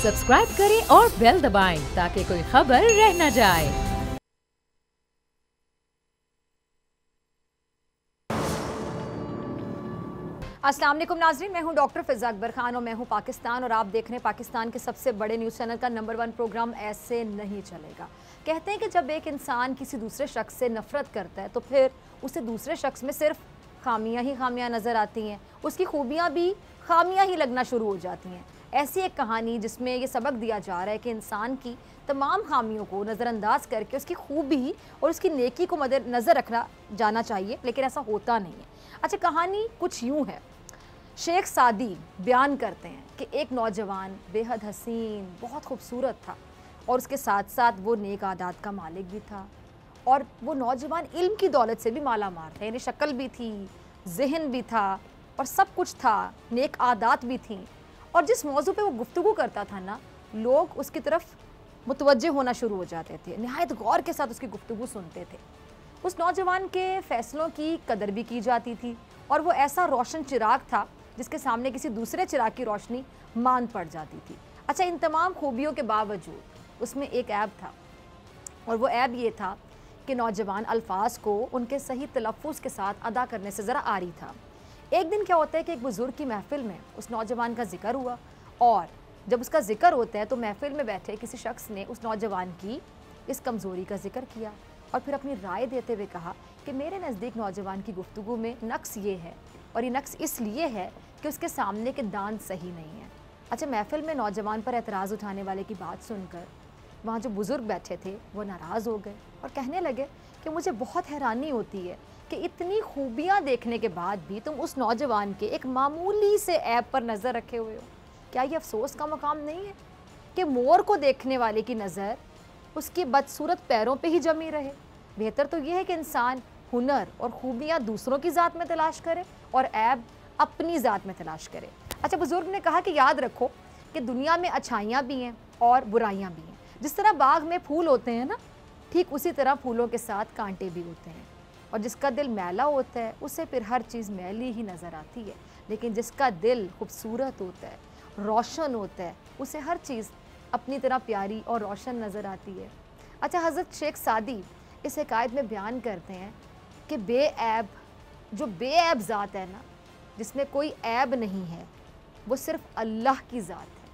Subscribe करें और bell दबाएं ताकि कोई खबर रह न जाए। अस्सलाम वालेकुम नाज़रीन, मैं हूं डॉक्टर फ़िज़ा अकबर खान और मैं हूं पाकिस्तान और आप देख रहे हैं पाकिस्तान के सबसे बड़े न्यूज़ चैनल का नंबर 1 प्रोग्राम ऐसे नहीं चलेगा। कहते हैं कि जब एक इंसान किसी दूसरे शख्स से नफ़रत करता है तो फिर उसे दूसरे शख्स में सिर्फ खामियां ही खामियां नज़र आती हैं, उसकी खूबियां भी खामियां ही लगना शुरू हो जाती हैं। ऐसी एक कहानी जिसमें ये सबक दिया जा रहा है कि इंसान की तमाम खामियों को नज़रअंदाज करके उसकी खूबी और उसकी नेकी को नज़र रखना जाना चाहिए, लेकिन ऐसा होता नहीं है। अच्छा, कहानी कुछ यूँ है। शेख सादी बयान करते हैं कि एक नौजवान बेहद हसीन, बहुत खूबसूरत था और उसके साथ साथ वो नेक आदात का मालिक भी था और वो नौजवान इल्म की दौलत से भी माला माल था, यानी शक्ल भी थी, जहन भी था और सब कुछ था, नेक आदात भी थी। और जिस मौजू पे वो गुफ्तगू करता था ना, लोग उसकी तरफ मुतवज्जे होना शुरू हो जाते थे, निहायत गौर के साथ उसकी गुफ्तगू सुनते थे। उस नौजवान के फ़ैसलों की कदर भी की जाती थी और वो ऐसा रोशन चिराग था जिसके सामने किसी दूसरे चिराग की रोशनी मांद पड़ जाती थी। अच्छा, इन तमाम खूबियों के बावजूद उसमें एक ऐब था और वो ऐब ये था कि नौजवान अल्फाज को उनके सही तलफ़ुज़ के साथ अदा करने से ज़रा आरी था। एक दिन क्या होता है कि एक बुज़ुर्ग की महफ़िल में उस नौजवान का जिक्र हुआ और जब उसका जिक्र होता है तो महफ़िल में बैठे किसी शख्स ने उस नौजवान की इस कमज़ोरी का जिक्र किया और फिर अपनी राय देते हुए कहा कि मेरे नज़दीक नौजवान की गुफ्तगू में नक्स ये है और ये नक्स इसलिए है कि उसके सामने के दांत सही नहीं है। अच्छा, महफ़िल में नौजवान पर एतराज़ उठाने वाले की बात सुनकर वहाँ जो बुज़ुर्ग बैठे थे वो नाराज़ हो गए और कहने लगे कि मुझे बहुत हैरानी होती है कि इतनी खूबियाँ देखने के बाद भी तुम उस नौजवान के एक मामूली से ऐब पर नज़र रखे हुए हो। क्या ये अफसोस का मकाम नहीं है कि मोर को देखने वाले की नज़र उसकी बदसूरत पैरों पे ही जमी रहे? बेहतर तो ये है कि इंसान हुनर और खूबियाँ दूसरों की ज़ात में तलाश करे और ऐब अपनी ज़ात में तलाश करे। अच्छा, बुज़ुर्ग ने कहा कि याद रखो कि दुनिया में अच्छाइयाँ भी हैं और बुराइयाँ भी हैं। जिस तरह बाग में फूल होते हैं ना, ठीक उसी तरह फूलों के साथ कांटे भी होते हैं और जिसका दिल मैला होता है उसे फिर हर चीज़ मैली ही नज़र आती है, लेकिन जिसका दिल खूबसूरत होता है, रोशन होता है, उसे हर चीज़ अपनी तरह प्यारी और रोशन नज़र आती है। अच्छा, हज़रत शेख सादी इस हिकायत में बयान करते हैं कि बेऐब, जो बेऐब ज़ात है ना, जिसमें कोई ऐब नहीं है, वो सिर्फ अल्लाह की ज़ात है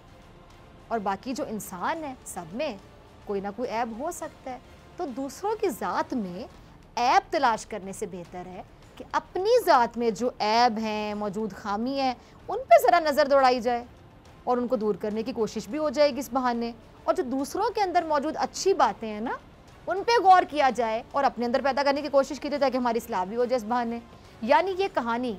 और बाकी जो इंसान है सब में कोई ना कोई ऐब हो सकता है। तो दूसरों की ज़ात में ऐब तलाश करने से बेहतर है कि अपनी ज़ात में जो ऐब हैं, मौजूद खामी है, उन पे ज़रा नज़र दौड़ाई जाए और उनको दूर करने की कोशिश भी हो जाएगी इस बहाने। और जो दूसरों के अंदर मौजूद अच्छी बातें हैं ना, उन पे गौर किया जाए और अपने अंदर पैदा करने की कोशिश की जाए ताकि हमारी इस्लाह भी हो जाए इस बहाने। यानी ये कहानी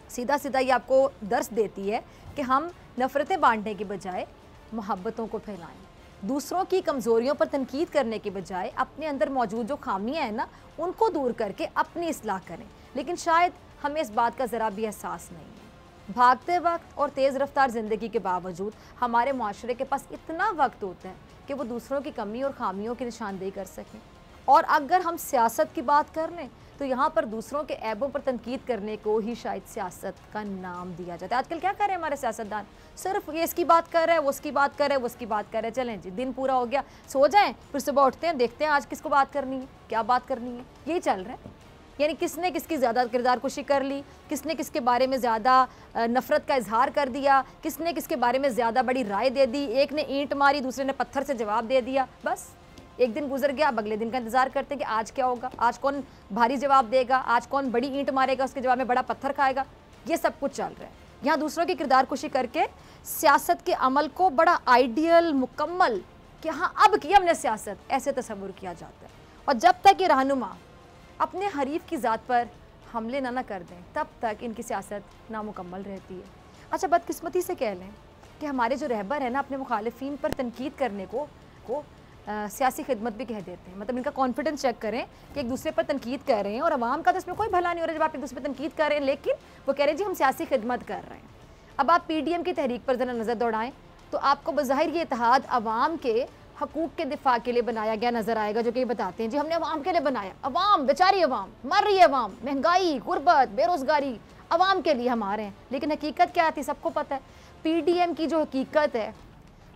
सीधा सीधा ये आपको दर्स देती है कि हम नफ़रतें बांटने की बजाय मोहब्बतों को फैलाएं, दूसरों की कमज़ोरियों पर तनकीद करने के बजाय अपने अंदर मौजूद जो खामियां हैं ना, उनको दूर करके अपनी इस्लाह करें। लेकिन शायद हमें इस बात का ज़रा भी एहसास नहीं है। भागते वक्त और तेज़ रफ्तार ज़िंदगी के बावजूद हमारे माशरे के पास इतना वक्त होता है कि वो दूसरों की कमी और खामियों की निशानदेही कर सकें। और अगर हम सियासत की बात कर लें तो यहाँ पर दूसरों के ऐबों पर तनकीद करने को ही शायद सियासत का नाम दिया जाता है। आजकल क्या कर रहे हैं हमारे सियासतदान? सिर्फ ये इसकी बात कर रहे हैं, वो उसकी बात कर रहे हैं, वो उसकी बात कर रहे हैं। चलें जी, दिन पूरा हो गया, सो जाएं, फिर सुबह उठते हैं, देखते हैं आज किसको बात करनी है, क्या बात करनी है, यही चल रहा है। यानी किसने किसकी ज़्यादा किरदार कुशी कर ली, किसने किसके बारे में ज़्यादा नफ़रत का इजहार कर दिया, किसने किसके बारे में ज़्यादा बड़ी राय दे दी, एक ने ईंट मारी, दूसरे ने पत्थर से जवाब दे दिया। बस एक दिन गुजर गया, अब अगले दिन का इंतज़ार करते हैं कि आज क्या होगा, आज कौन भारी जवाब देगा, आज कौन बड़ी ईंट मारेगा, उसके जवाब में बड़ा पत्थर खाएगा। ये सब कुछ चल रहा है। यहाँ दूसरों की किरदार कुशी करके सियासत के अमल को बड़ा आइडियल, मुकम्मल कि हाँ अब किया हमने सियासत, ऐसे तस्वुर किया जाता है। और जब तक ये रहनुमा अपने हरीफ की ज़ात पर हमले ना कर दें, तब तक इनकी सियासत नामुकम्मल रहती है। अच्छा, बदकिस्मती से कह लें कि हमारे जो रहबर है ना, अपने मुखालिफिन पर तनकीद करने को सियासी खिदमत भी कह देते हैं। मतलब इनका कॉन्फिडेंस चेक करें कि एक दूसरे पर तनकीद कर रहे हैं और अवाम का तो इसमें कोई भला नहीं हो रहा जब आप एक दूसरे पर तनकीद कर रहे हैं, लेकिन वो कह रहे हैं जी हम सियासी खिदमत कर रहे हैं। अब आप PDM की तहरीक पर ज़रा नज़र दौड़ाएँ तो आपको बज़ाहिर ये इत्तेहाद अवाम के हकूक़ के दिफा के लिए बनाया गया नज़र आएगा, जो कि बताते हैं जी हमने अवाम के लिए बनाया, अवाम बेचारी अवाम मर रही है, अवाम महंगाई, गुर्बत, बेरोज़गारी अवाम के लिए हम आ रहे हैं। लेकिन हकीकत क्या थी सबको पता है। PDM की जो हकीकत है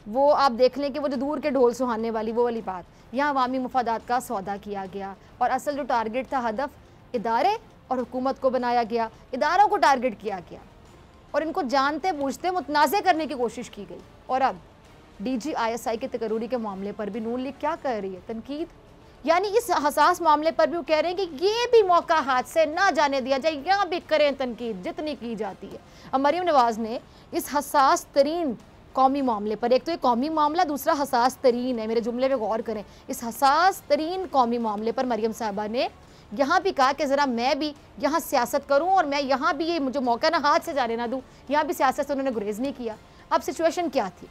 वो आप देख लें कि वो जो दूर के ढोल सुहाने वाली वो वाली बात, यहाँ अवामी मफादात का सौदा किया गया और असल जो टारगेट था, हदफ इदारे और हुकूमत को बनाया गया, इदारों को टारगेट किया गया और इनको जानते बूझते मुतनाज़े करने की कोशिश की गई। और अब DGISI के तकरूरी के मामले पर भी नून लीग क्या कर रही है, तनकीद। यानी इस हसास मामले पर भी वो कह रहे हैं कि ये भी मौका हाथ से ना जाने दिया जाए, यहाँ भी करें तनकीद जितनी की जाती है। अब मरीम नवाज़ ने इस हसास तरीन कौमी मामले पर, एक तो ये कौमी मामला, दूसरा हसास तरीन है, मेरे जुमले पे गौर करें, इस हसास तरीन कौमी मामले पर मरीम साहबा ने यहाँ भी कहा कि ज़रा मैं भी यहाँ सियासत करूँ और मैं यहाँ भी ये मुझे मौका ना हाथ से जाने ना दूँ, यहाँ भी सियासत से उन्होंने गुरेज नहीं किया। अब सिचुएशन क्या थी,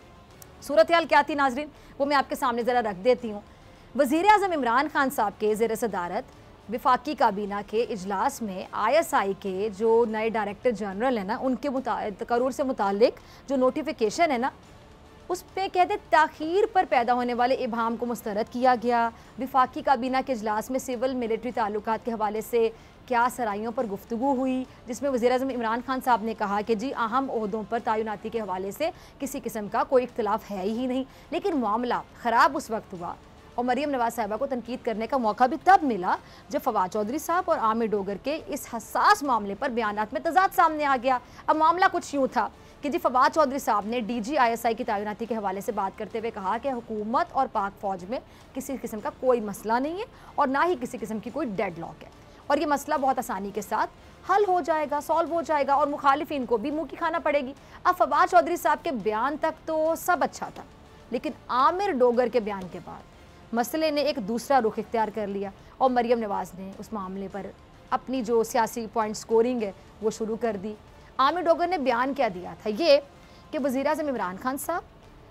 सूरत हाल क्या थी नाजरीन, वो मैं आपके सामने ज़रा रख देती हूँ। वज़ीर-ए-आज़म इमरान खान साहब के ज़ेर सदारत वफाकी काबीना के इजलास में ISI के जो नए डायरेक्टर जनरल है ना, उनके तकरूर से मुतालिक जो नोटिफिकेशन है ना, उस पर कहते ताख़ीर पर पैदा होने वाले इबाहम को मुस्तरद किया गया। वफाकी काबीना के इजलास में सिविल मिलिट्री ताल्लुकात के हवाले से क्या सराइयों पर गुफ्तगू हुई, जिसमें वज़ीर-ए-आज़म इमरान खान साहब ने कहा कि जी अहम ओहदों पर तैनाती के हवाले से किसी किस्म का कोई इख्तिलाफ है ही नहीं। लेकिन मामला ख़राब उस वक्त हुआ और मरीम नवाज़ साहिबा को तनकीद करने का मौका भी तब मिला जब फवाद चौधरी साहब और आमिर डोगर के इस हसास मामले पर बयानात में तज़ाद सामने आ गया। अब मामला कुछ यूँ था कि जी फवाद चौधरी साहब ने DGISI की तैनाती के हवाले से बात करते हुए कहा कि हुकूमत और पाक फ़ौज में किसी किस्म का कोई मसला नहीं है और ना ही किसी किस्म की कोई डेडलॉक है और ये मसला बहुत आसानी के साथ हल हो जाएगा, सॉल्व हो जाएगा और मुखालिफिन को भी मुँह की खाना पड़ेगी। अब फवाद चौधरी साहब के बयान तक तो सब अच्छा था, लेकिन आमिर डोगर के बयान के बाद मसले ने एक दूसरा रुख इख्तियार कर लिया और मरीम नवाज़ ने उस मामले पर अपनी जो सियासी पॉइंट स्कोरिंग है वो शुरू कर दी। आमिर डोगर ने बयान क्या दिया था, ये कि वज़ीर-ए-आज़म इमरान खान साहब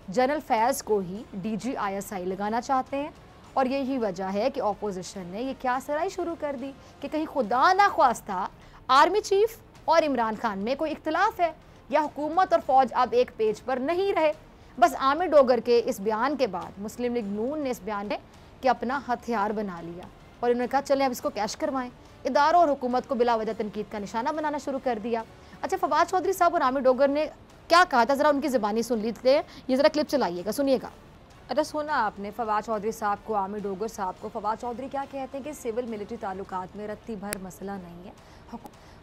जनरल फैज़ को ही DGISI लगाना चाहते हैं और यही वजह है कि अपोजिशन ने ये क्या सराई शुरू कर दी कि कहीं खुदा ना ख्वास्ता आर्मी चीफ और इमरान खान में कोई इख्तिलाफ है या हुकूमत और फ़ौज अब एक पेज पर नहीं रहे। बस आमिर डोगर के इस बयान के बाद मुस्लिम लीग नून ने इस बयान ने कि अपना हथियार बना लिया और इन्होंने कहा चलें अब इसको कैश करवाएं, इदारों और हुकूमत को बिला वजह तनकीद का निशाना बनाना शुरू कर दिया। अच्छा, फवाद चौधरी साहब और आमिर डोगर ने क्या कहा था, ज़रा उनकी ज़बानी सुन लीजिए, ये ज़रा क्लिप चलाइएगा, सुनिएगा। अच्छा सुना आपने फवाद चौधरी साहब को, आमिर डोगर साहब को। फवाद चौधरी क्या कहते हैं कि सिविल मिलिट्री ताल्लुकात में रत्ती भर मसला नहीं है,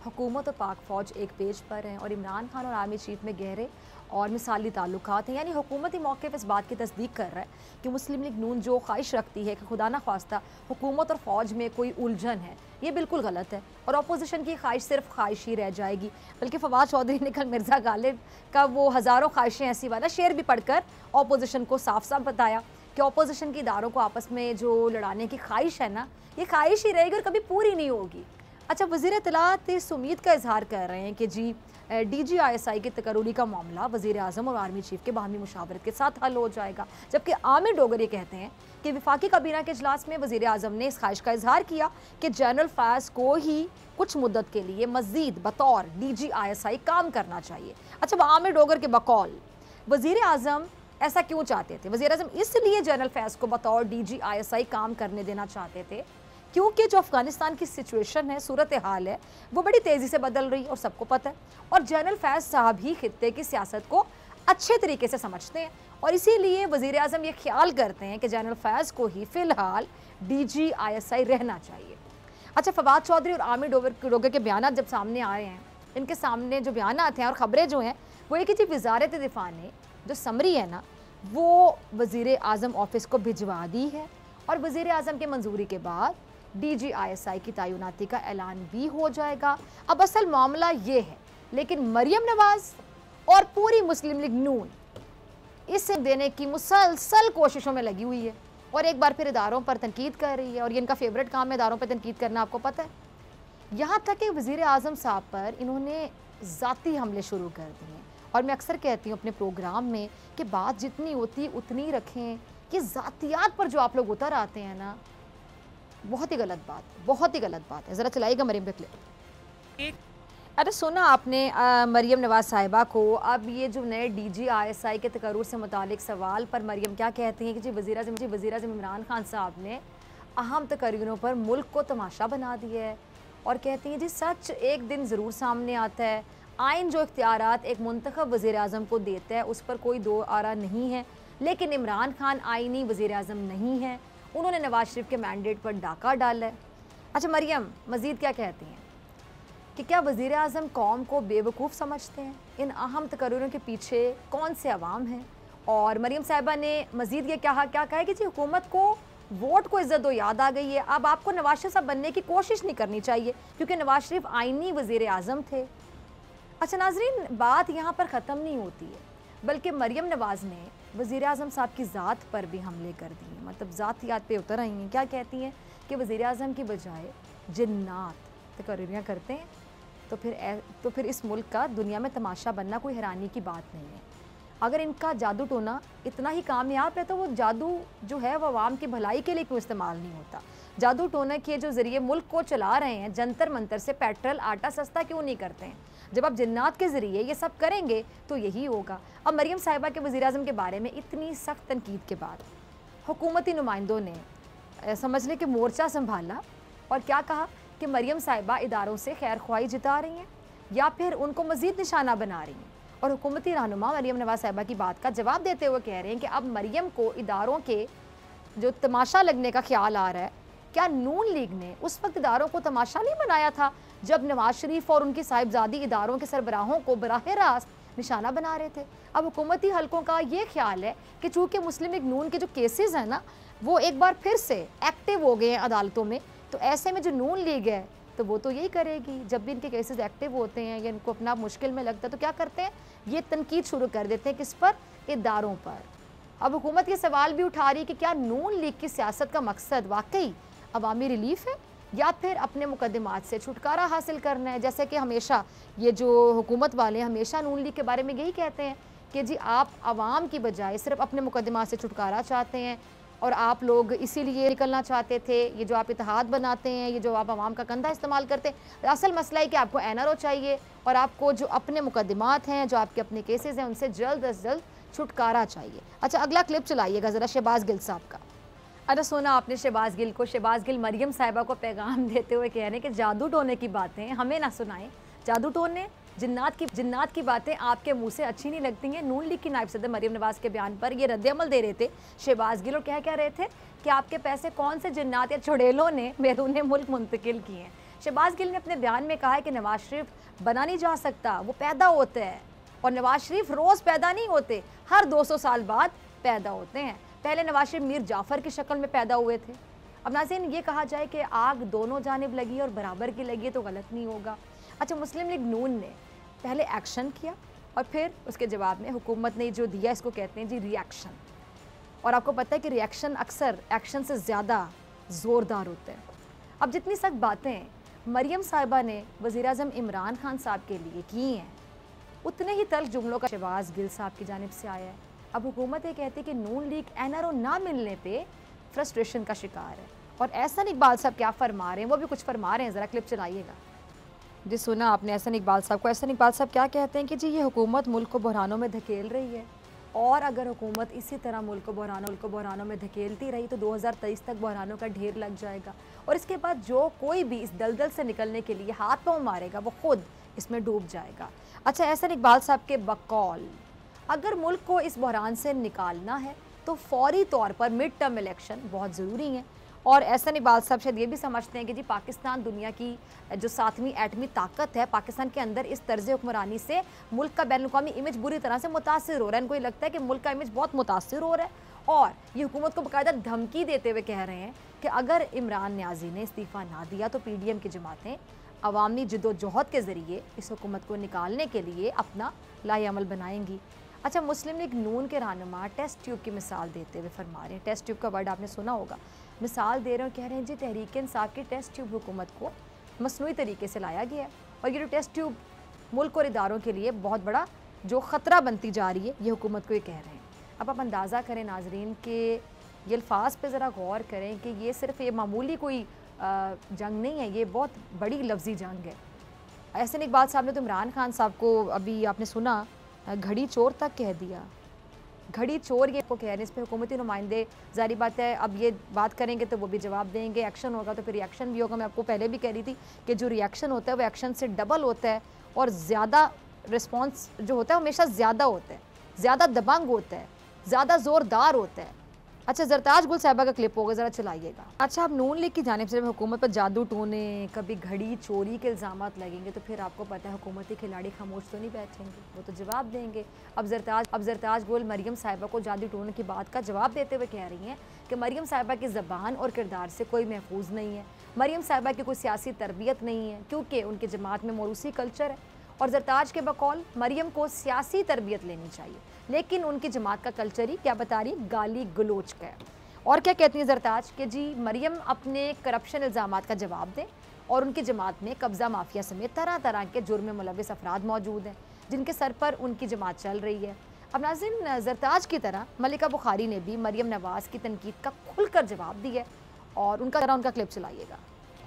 हुकूमत और पाक फ़ौज एक पेज पर हैं और इमरान खान और आर्मी चीफ में गहरे और मिसाली ताल्लुकात हैं। यानी हुकूमती मौके पर इस बात की तस्दीक कर रहा है कि मुस्लिम लीग नून जो ख्वाहिश रखती है कि खुदा ना ख्वास्ता हुकूमत और फ़ौज में कोई उलझन है, ये बिल्कुल गलत है और अपोजिशन की ख्वाहिश सिर्फ ख्वाहिश ही रह जाएगी। बल्कि फवाद चौधरी ने कल मिर्ज़ा गालिब का वो हज़ारों ख्वाहिशें ऐसी वाला शेर भी पढ़कर अपोजिशन को साफ साफ बताया कि अपोजिशन के इदारों को आपस में जो लड़ाने की ख्वाहिश है ना, ये ख्वाहिश ही रहेगी और कभी पूरी नहीं होगी। अच्छा, वज़ीर इत्तलात इस उम्मीद का इजहार कर रहे हैं कि जी DGISI के तकरूरी का मामला वज़ीर-ए-आज़म और आर्मी चीफ के बाहमी मुशावरत के साथ हल हो जाएगा। जबकि आमिर डोगर ये कहते हैं कि वफाकी काबीना के इजलास में वज़ीर-ए-आज़म ने इस ख्वाहिश का इजहार किया कि जनरल फैज़ को ही कुछ मुद्दत के लिए मज़ीद बतौर DGISI काम करना चाहिए। अच्छा, आमिर डोगर के बकौल वज़ीर-ए-आज़म ऐसा क्यों चाहते थे? वज़ीर-ए-आज़म इसलिए जनरल फैज़ को बतौर DGISI काम करने देना चाहते थे क्योंकि जो अफ़गानिस्तान की सिचुएशन है, सूरत हाल है, वो बड़ी तेज़ी से बदल रही है और सबको पता है और जनरल फैज़ साहब ही खित्ते की सियासत को अच्छे तरीके से समझते हैं और इसीलिए वज़ीर-ए-आज़म ये ख्याल करते हैं कि जनरल फैज़ को ही फ़िलहाल DGISI रहना चाहिए। अच्छा, फवाद चौधरी और आमिर डोगर के बयान जब सामने आ रहे हैं, इनके सामने जो बयान हैं और ख़बरें जो हैं वो एक ही वज़ारत दिफ़ा ने जो समरी है ना, वो वज़ीर-ए-आज़म ऑफिस को भिजवा दी है और वज़ीर-ए-आज़म की मंजूरी के बाद DGISI की तैनाती का ऐलान भी हो जाएगा। अब असल मामला ये है, लेकिन मरियम नवाज़ और पूरी मुस्लिम लीग नून इसे देने की मुसलसल कोशिशों में लगी हुई है और एक बार फिर इदारों पर तनकीद कर रही है और ये इनका फेवरेट काम है इदारों पर तनकीद करना, आपको पता है। यहाँ तक कि वज़ीर-ए-आज़म साहब पर इन्होंने ज़ाती हमले शुरू कर दिए और मैं अक्सर कहती हूँ अपने प्रोग्राम में कि बात जितनी होती उतनी रखें। कि ज़ातियात पर जो आप लोग उतर आते हैं ना, बहुत ही गलत बात, बहुत ही गलत बात है। ज़रा चलाइएगा मरीम पे क्लिप। अरे सुना आपने मरीम नवाज़ साहिबा को। अब ये जो नए DGISI के तकरूर से मुतालिक सवाल पर मरीम क्या कहती हैं कि जी वज़ीर-ए-आज़म इमरान खान साहब ने अहम तकरीरों पर मुल्क को तमाशा बना दिया है और कहती हैं जी सच एक दिन ज़रूर सामने आता है, आइन जो इख्तियारात एक मुंतखब वज़ीर आज़म को देता है उस पर कोई दो आरा नहीं है, लेकिन इमरान खान आइनी वज़ीर आज़म नहीं है, उन्होंने नवाज शरीफ के मैंडेट पर डाका डाला है। अच्छा मरियम मज़ीद क्या कहती हैं कि क्या वज़ीर आज़म कौम को बेवकूफ़ समझते हैं? इन अहम तकर्रुरों के पीछे कौन से अवाम हैं? और मरियम साहिबा ने मज़ीद ये क्या कहा है कि जी हुकूमत को वोट को इज़्ज़त दो याद आ गई है, अब आपको नवाज शरीफ साहब बनने की कोशिश नहीं करनी चाहिए क्योंकि नवाज शरीफ आइनी वज़ीर आज़म थे। अच्छा नाजरीन, बात यहाँ पर ख़त्म नहीं होती है, बल्कि मरियम नवाज़ ने वज़ीर आज़म साहब की ज़ात पर भी हमले कर दिए, मतलब ज़ातियात पे उतर आई हैं। क्या कहती हैं कि वज़ीर आज़म की बजाय जिन्नात तकर्रियाँ करते हैं, तो फिर इस मुल्क का दुनिया में तमाशा बनना कोई हैरानी की बात नहीं है। अगर इनका जादू टोना इतना ही कामयाब है तो वो जादू जो है वो आवाम की भलाई के लिए क्यों इस्तेमाल नहीं होता? जादू टोना के जो ज़रिए मुल्क को चला रहे हैं, जंतर मंतर से पेट्रोल आटा सस्ता क्यों नहीं करते हैं? जब आप जिन्नात के ज़रिए ये सब करेंगे तो यही होगा। अब मरियम साहिबा के वज़ीर आज़म के बारे में इतनी सख्त तनकीद के बाद हुकूमती नुमाइंदों ने समझ लें कि मोर्चा संभाला और क्या कहा कि मरियम साहिबा इदारों से खैर ख्वाही जिता रही हैं या फिर उनको मज़ीद निशाना बना रही हैं। और हुकूमती रहनुमा मरियम नवाज़ साहिबा की बात का जवाब देते हुए कह रहे हैं कि अब मरियम को इदारों के जो तमाशा लगने का ख्याल आ रहा है, क्या नून लीग ने उस वक्त इदारों को तमाशा नहीं बनाया था जब नवाज शरीफ और उनकी साहिबजादी इदारों के सरबराहों को बराह रास्त निशाना बना रहे थे? अब हुकूमती हलकों का ये ख्याल है कि चूँकि मुस्लिम लीग नून के जो केसेस हैं ना वो एक बार फिर से एक्टिव हो गए हैं अदालतों में, तो ऐसे में जो नून लीग है तो वो तो यही करेगी। जब भी इनके केसेस एक्टिव होते हैं या इनको अपना मुश्किल में लगता है तो क्या करते हैं, ये तनकीद शुरू कर देते हैं। किस पर? इदारों पर। अब हुकूमत ये सवाल भी उठा रही है कि क्या नून लीग की सियासत का मकसद वाकई अवामी रिलीफ है या फिर अपने मुकदमात से छुटकारा हासिल करना है? जैसे कि हमेशा ये जो हुकूमत वाले हमेशा नून लीग के बारे में यही कहते हैं कि जी आप आवाम की बजाय सिर्फ अपने मुकदमात से छुटकारा चाहते हैं और आप लोग इसीलिए निकलना चाहते थे। ये जो आप इत्तेहाद बनाते हैं, ये जो आप आवाम का कंधा इस्तेमाल करते हैं, असल मसला है कि आपको NRO चाहिए और आपको जो अपने मुकदमात हैं, जो आपके अपने केसेस हैं, उनसे जल्द अज जल्द छुटकारा चाहिए। अच्छा अगला क्लिप चलाइएगा ज़रा शहबाज गिल साहब का। अरे सुना आपने शहबाज गिल को। शहबाज गिल मरियम साहिबा को पैगाम देते हुए कह रहे हैं कि जादू टोने की बातें हमें ना सुनाएं। जादू टोने जिन्नात की बातें आपके मुंह से अच्छी नहीं लगती हैं। नून लीग की नायब सदर मरियम नवाज़ के बयान पर ये रद्द-ए-अमल दे रहे थे शहबाज गिल और कह रहे थे कि आपके पैसे कौन से जिन्नात या चुड़ैलों ने बैरून मुल्क मुंतकिल किए हैं। शहबाज गिल ने अपने बयान में कहा है कि नवाज शरीफ बना नहीं जा सकता, वो पैदा होते हैं और नवाज शरीफ रोज़ पैदा नहीं होते, हर 200 साल बाद पैदा होते हैं। पहले नवाज शरीफ मीर जाफ़र की शक्ल में पैदा हुए थे। अब नाज़रीन ये कहा जाए कि आग दोनों जानिब लगी और बराबर की लगी तो गलत नहीं होगा। अच्छा मुस्लिम लीग नून ने पहले एक्शन किया और फिर उसके जवाब में हुकूमत ने जो दिया इसको कहते हैं जी रिएक्शन। और आपको पता है कि रिएक्शन अक्सर एक्शन से ज़्यादा ज़ोरदार होते हैं। अब जितनी सख्त बातें मरियम साहिबा ने वज़ीर आज़म इमरान खान साहब के लिए की हैं, उतने ही तल्ख जुमलों का शहबाज गिल साहब की जानिब से आया है। अब हुकूमत ये कहती है कि नून लीग NRO ना मिलने पे फ्रस्ट्रेशन का शिकार है। और एहसन इकबाल साहब क्या फरमा रहे हैं, वो भी कुछ फरमा रहे हैं, ज़रा क्लिप चलाइएगा। जी सुना आपने एहसन इकबाल साहब को। एहसन इकबाल साहब क्या कहते हैं कि जी ये हुकूमत मुल्क को बहरानों में धकेल रही है और अगर हुकूमत इसी तरह मुल्क को बहरानों में धकेलती रही तो 2023 तक बहरानों का ढेर लग जाएगा और इसके बाद जो कोई भी इस दलदल से निकलने के लिए हाथ पाँव मारेगा वो खुद इसमें डूब जाएगा। अच्छा एहसन इकबाल साहब के बकौल अगर मुल्क को इस बहरान से निकालना है तो फौरी तौर पर मिड टर्म इलेक्शन बहुत ज़रूरी हैं। और एहसन इकबाल साहब शायद ये भी समझते हैं कि जी पाकिस्तान दुनिया की जो 7वीं एटमी ताकत है, पाकिस्तान के अंदर इस तर्ज हुक्मरानी से मुल्क का बैनुल-अक़वामी इमेज बुरी तरह से मुतासिर हो रहा है। इनको ये लगता है कि मुल्क का इमेज बहुत मुतासिर हो रहा है और ये हुकूमत को बाकायदा धमकी देते हुए कह रहे हैं कि अगर इमरान न्याज़ी ने इस्तीफ़ा ना दिया तो PDM की जमातें अवामी जद्दोजहद के ज़रिए इस हुकूमत को निकालने के लिए अपना लाएअमल बनाएंगी। अच्छा मुस्लिम लीग नून के रहनुमा टेस्ट ट्यूब की मिसाल देते हुए फरमा रहे हैं, टेस्ट ट्यूब का वर्ड आपने सुना होगा, मिसाल दे रहे हैं, कह रहे हैं जी तहरीक इंसाफ की टेस्ट ट्यूब हुकूमत को मसनूई तरीके से लाया गया है और ये जो टेस्ट ट्यूब मुल्क और इदारों के लिए बहुत बड़ा जो ख़तरा बनती जा रही है, ये हुकूमत को ये कह रहे हैं। अब आप अंदाज़ा करें नाजरीन के ये अल्फाज पे ज़रा गौर करें कि ये सिर्फ ये मामूली कोई जंग नहीं है, ये बहुत बड़ी लफ्ज़ी जंग है। एहसन इकबाल साहब ने तो इमरान खान साहब को अभी आपने सुना घड़ी चोर तक कह दिया। घड़ी चोर ये को कह रहे हैं, इस पर हुकूमती नुमाइंदे ज़ाहिर बात है अब ये बात करेंगे तो वो भी जवाब देंगे, एक्शन होगा तो फिर रिएक्शन भी होगा। मैं आपको पहले भी कह रही थी कि जो रिएक्शन होता है वो एक्शन से डबल होता है और ज़्यादा रिस्पॉन्स जो होता है हमेशा ज़्यादा होता है, ज़्यादा दबंग होता है, ज़्यादा ज़ोरदार होता है। अच्छा, जरताज गुल साहिबा का क्लिप होगा, ज़रा चलाइएगा। अच्छा, अब नून लीग की जानिब से हुकूमत पर जादू टोने, कभी घड़ी चोरी के इल्ज़ामात लगेंगे तो फिर आपको पता है हुकूमती खिलाड़ी खामोश तो नहीं बैठेंगे, वो तो जवाब देंगे। अब जरताज गुल मरियम साहिबा को जादू टोने की बात का जवाब देते हुए कह रही हैं कि मरियम साहिबा की ज़बान और किरदार से कोई महफूज नहीं है, मरियम साहिबा की कोई सियासी तरबियत नहीं है, क्योंकि उनकी जमात में मौरूसी कल्चर है। और जरताज के बकौल मरियम को सियासी तरबियत लेनी चाहिए, लेकिन उनकी जमात का कल्चर ही क्या बता रही, गाली गलोच का है। और क्या कहती हैं जरताज कि जी मरियम अपने करप्शन इल्ज़ामात का जवाब दें, और उनकी जमात में कब्ज़ा माफिया समेत तरह तरह के जुर्म में मुलविस अफराद मौजूद हैं जिनके सर पर उनकी जमात चल रही है। अब नाज़रीन, जरताज की तरह मलिका बुखारी ने भी मरियम नवाज़ की तनकीद का खुलकर जवाब दिया है, और उनका क्लिप चलाइएगा।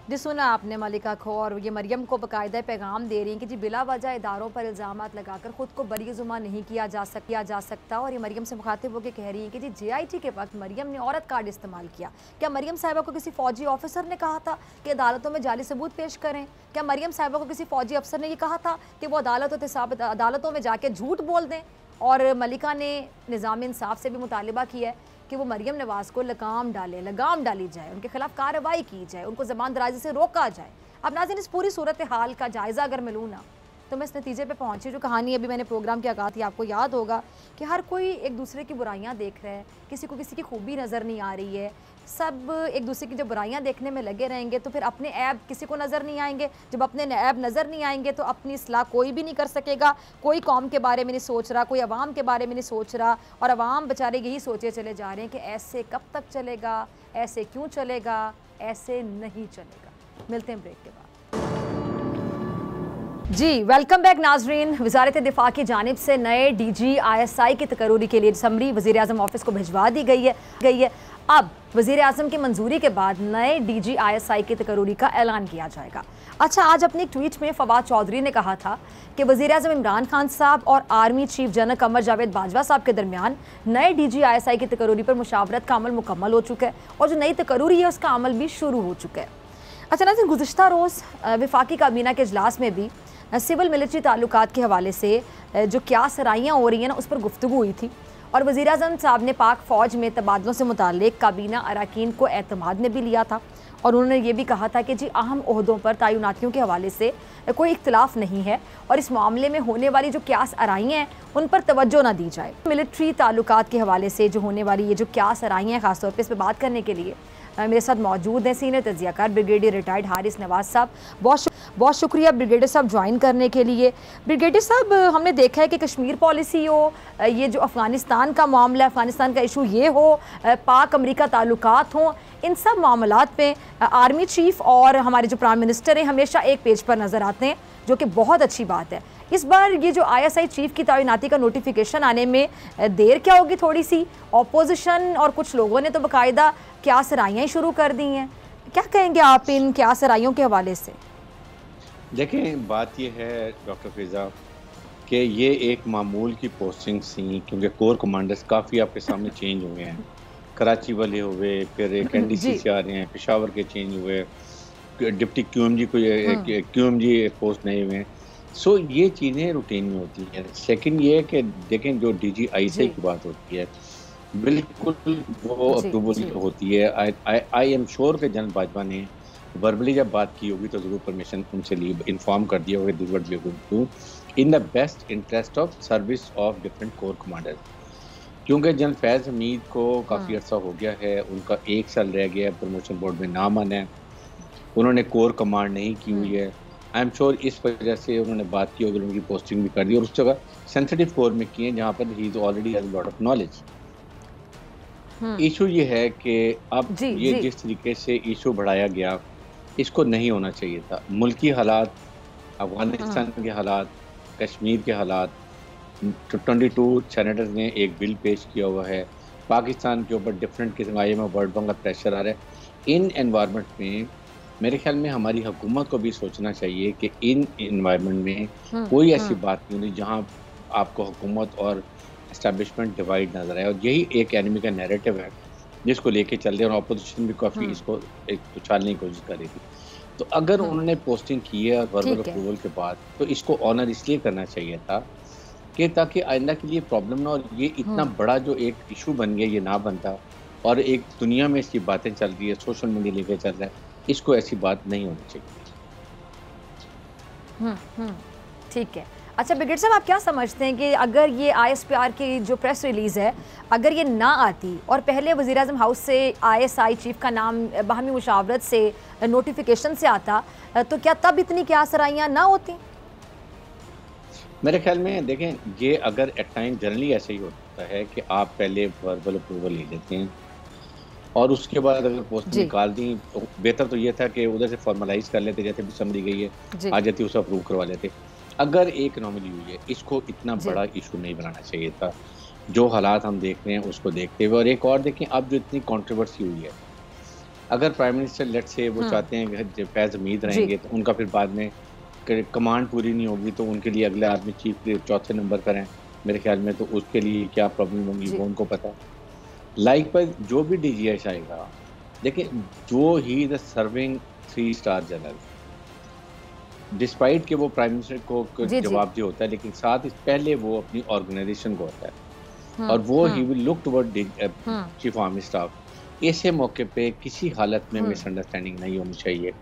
जी सुना आपने मलिका को, और ये मरियम को बाकायदा पैगाम दे रही हैं कि जी बिला वजह इदारों पर इल्ज़ामात लगाकर ख़ुद को बरीजुमा नहीं किया जा सकता। और ये मरियम से मुखातिब होकर कह रही है कि जी JIT के वक्त मरियम ने औरत कार्ड इस्तेमाल किया। क्या मरियम साहिबा को किसी फ़ौजी ऑफिसर ने कहा था कि अदालतों में जाली सबूत पेश करें? क्या मरियम साहिबा को किसी फ़ौजी अफसर ने ये कहा था कि वो अदालतों में जाके झूठ बोल दें? और मलिका ने निज़ाम इंसाफ से भी मुतालिबा किया है कि वो मरियम नवाज़ को लगाम डाली जाए, उनके खिलाफ कार्रवाई की जाए, उनको ज़बान दराजी से रोका जाए। अब नाज़रीन, इस पूरी सूरत हाल का जायज़ा अगर मैं लूँ ना, तो मैं इस नतीजे पे पहुँची जो कहानी अभी मैंने प्रोग्राम की आगाज़ थी, आपको याद होगा कि हर कोई एक दूसरे की बुराइयाँ देख रहा है, किसी को किसी की खूबी नज़र नहीं आ रही है, सब एक दूसरे की जब बुराइयाँ देखने में लगे रहेंगे तो फिर अपने ऐब किसी को नज़र नहीं आएंगे। जब अपने ऐब नज़र नहीं आएंगे तो अपनी इस्लाह कोई भी नहीं कर सकेगा। कोई कौम के बारे में नहीं सोच रहा, कोई अवाम के बारे में नहीं सोच रहा, और अवाम बेचारे यही सोचे चले जा रहे हैं कि ऐसे कब तक चलेगा, ऐसे क्यों चलेगा, ऐसे नहीं चलेगा। मिलते हैं ब्रेक के बाद। जी वेलकम बैक नाजरीन। वज़ारत दिफा की जानिब से नए DG ISI की तकरूरी के लिए समरी वज़ीर आज़म ऑफिस को भिजवा दी गई है। अब वज़ीर आज़म की मंजूरी के बाद नए DG ISI की तकरूरी का ऐलान किया जाएगा। अच्छा, आज अपने एक ट्वीट में फवाद चौधरी ने कहा था कि वज़ीर आज़म इमरान खान साहब और army chief general Qamar Javed Bajwa साहब के दरमियान नए DG ISI की तकरूरी पर मुशावरत का अमल मुकम्मल हो चुका है, और जो नई तकरूरी है उसका अमल भी शुरू हो चुका है। अच्छा नाज़रीन, गुज़िश्ता रोज़ वफाकी काबीना के इजलास में भी सिविल मिलिट्री ताल्लुकात के हवाले से जो क्या सराहियाँ हो रही हैं ना, उस पर गुफ्तगू हुई थी, और वज़ीर आज़म साहब ने पाक फ़ौज में तबादलों से मुताल्लिक़ काबीना अरकान को एतमाद में भी लिया था, और उन्होंने ये भी कहा था कि जी अहम ओहदों पर तैनातियों के हवाले से कोई इख्तिलाफ़ नहीं है, और इस मामले में होने वाली जो क्यास आराइयाँ हैं उन पर तवज्जो ना दी जाए। मिलिट्री ताल्लुकात के हवाले से जो होने वाली ये जो क्यास आराइयाँ हैं, ख़ासतौर पर इस पर बात करने के लिए मेरे साथ मौजूद हैं सीनियर तजियाकार ब्रिगेडियर रिटायर्ड हारिस नवाज साहब। बहुत शुक्रिया ब्रिगेडियर साहब ज्वाइन करने के लिए। ब्रिगेडियर साहब, हमने देखा है कि कश्मीर पॉलिसी हो, ये जो अफ़गानिस्तान का मामला, अफ़गानिस्तान का इशू ये हो, पाक अमरीका ताल्लुकात हों, इन सब मामलात पे आर्मी चीफ़ और हमारे जो प्राइम मिनिस्टर हैं हमेशा एक पेज पर नज़र आते हैं, जो कि बहुत अच्छी बात है। इस बार ये जो ISI चीफ़ की तैनाती का नोटिफिकेशन आने में देर क्या होगी थोड़ी सी? ऑपोजिशन और कुछ लोगों ने तो बाकायदा क्या सराहियाँ शुरू कर दी हैं, क्या कहेंगे आप इन क्या सराहियों के हवाले से? देखें, बात यह है डॉक्टर फिज़ा कि ये एक मामूल की पोस्टिंग थी, क्योंकि कोर कमांडर्स काफ़ी आपके सामने चेंज हुए हैं। कराची वाले हुए, फिर एक NDC से आ रहे हैं, पेशावर के चेंज हुए, डिप्टी QMG को QMG पोस्ट नए हुए हैं। सो ये चीज़ें रूटीन में होती हैं। सेकंड ये है कि देखें, जो DG ISI की बात होती है बिल्कुल वो अप्रूवल होती है। आई एम श्योर कि जनरल बाजवा ने वर्बली जब बात की होगी तो ज़रूर परमिशन उनसे लिए इन्फॉर्म कर दिया होगा, this what we are going to do in the best interest of service of different core commanders. क्योंकि जनरल फैज़ हमीद को काफ़ी अर्सा हो गया है, उनका 1 साल रह गया प्रमोशन बोर्ड में नाम आना है, उन्होंने कोर कमांड नहीं की हुई है। आई एम श्योर इस वजह से उन्होंने बात की होगी, उनकी पोस्टिंग भी कर दी, और उस जगह सेंसिटिव कोर में की है जहाँ पर he is already has lot of knowledge. Issue ये है कि अब ये जिस तरीके से इशू बढ़ाया गया, इसको नहीं होना चाहिए था। मुल्की हालात, अफगानिस्तान के हालात, कश्मीर के हालात, 22 सेनेटर्स ने एक बिल पेश किया हुआ है, पाकिस्तान के ऊपर डिफरेंट किस्म IMF वर्ल्ड बैंक का प्रेशर आ रहा है। इन एनवायरनमेंट में मेरे ख्याल में हमारी हुकूमत को भी सोचना चाहिए कि इन एनवायरनमेंट में कोई ऐसी बात नहीं होती जहाँ आपको हुकूमत और एस्टैब्लिशमेंट डिवाइड नजर आए, और यही एक एनिमी का नैरेटिव है जिसको लेके चल रहे हैं, और अपोजिशन भी काफ़ी इसको एक उछालने की कोशिश कर रही थी। तो अगर उन्होंने पोस्टिंग की है और वर्बल ठीक है। अप्रूवल के बाद, तो इसको ऑनर इसलिए करना चाहिए था कि ताकि आइंदा के लिए प्रॉब्लम ना, और ये इतना बड़ा जो एक इशू बन गया ये ना बनता, और एक दुनिया में इसकी बातें चल रही है, सोशल मीडिया लेके चल रहा है, इसको ऐसी बात नहीं होनी चाहिए। ठीक है। अच्छा ब्रिगेड साहब, आप क्या समझते हैं कि अगर ये ISPR की जो प्रेस रिलीज़ है, अगर ये ना आती और पहले वज़ीर-ए-आज़म हाउस से ISI चीफ का नाम बाहमी मुशावरत से नोटिफिकेशन से आता, तो क्या तब इतनी क्यासराइयाँ ना होती? मेरे ख्याल में देखें, ये अगर एट टाइम जनरली ऐसे ही होता है कि आप पहले वर्बल अप्रूवल ले लेते हैं और उसके बाद अगर पोस्ट निकाल दी, तो बेहतर तो ये था कि उधर से फॉर्मलाइज कर लेते, जैसे भी समरी गई है आ जाती, उसे अप्रूव करवा लेते। अगर एक नॉमिनी हुई है, इसको इतना बड़ा इशू नहीं बनाना चाहिए था। जो हालात हम देख रहे हैं उसको देखते हुए, और एक और देखें, अब जो इतनी कंट्रोवर्सी हुई है, अगर प्राइम मिनिस्टर लेट से वो चाहते हैं कि फैज़ हमीद रहेंगे, तो उनका फिर बाद में कमांड पूरी नहीं होगी, तो उनके लिए अगले आदमी चीफ चौथे नंबर पर हैं मेरे ख्याल में, तो उसके लिए क्या प्रॉब्लम होगी वो उनको पता है। लाइक पर जो भी DGH आएगा, देखिए, जो he the serving 3 star general, despite कि वो प्राइम मिनिस्टर को जवाबदेह होता है, लेकिन साथ ही पहले वो अपनी ऑर्गेनाइजेशन को होता है, और वो he will look toward chief army staff. ऐसे मौके पे किसी हालत में मिसअंडरस्टैंडिंग नहीं होनी चाहिए।